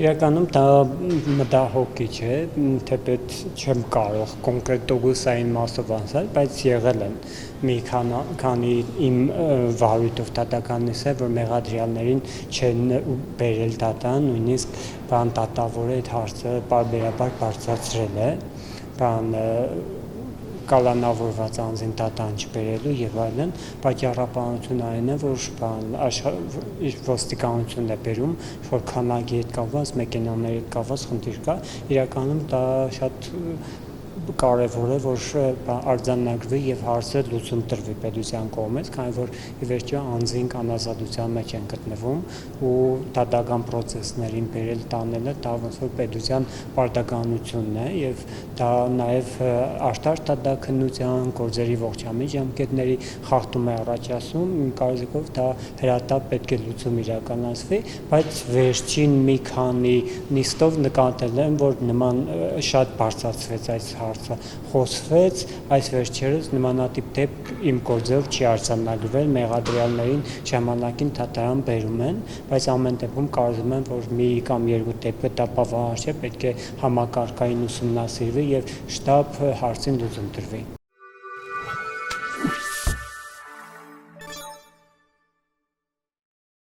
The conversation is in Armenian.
Իրականում դա մտահոգիչ է, թեպետ չեմ կարող կոնկրետ ուղղուսային մասով ասել, բայց եղել են մի քանի իմ վարույթով դատականներ, որ մեղադրյալներին չեն բերել դատան, նույնիսկ դատավորը այդ հարցը պարբերաբար բարձրացրել է, կալանավորված անձին դատան չբերելու եւ այլն, պատճառաբանությունը այն է, որ ոստիկանությունն է բերում, որ քանակի հետ կապված, մեքենաների հետ կապված խնդիր կա, իրականում դա շատ կարևոր է, որ արձանագրվի եւ հարցը լուծում տրվի պետության կողմից, քանի որ ի վերջո անձին անազատության մեջ են գտնվում ու դատական process-ներին բերել տանելը դա ոնց որ պետության պարտականությունն է եւ դա նաեւ արտար դատաքննության գործերի ողջամիտ ժամկետների խախտում է առաջացնում, իմ կարծիքով դա հրատապ պետք է լուծում իրականացվի, բայց վերջին մի քանի նիստով նկատել եմ, որ նման շատ բարձրացվեց այս հարցը, խոսվեց, այս վերջերս նմանատիպ դեպք իմ գործով չի արձանագրվել, մեղադրյալներին ժամանակին դատարան բերում են, բայց ամեն դեպքում կարծում եմ, որ մի կամ երկու դեպքը դա բավարար չէ, պետք է համակարգային ուսումնասիրվի եւ շտապ հարցին լուծում տրվի։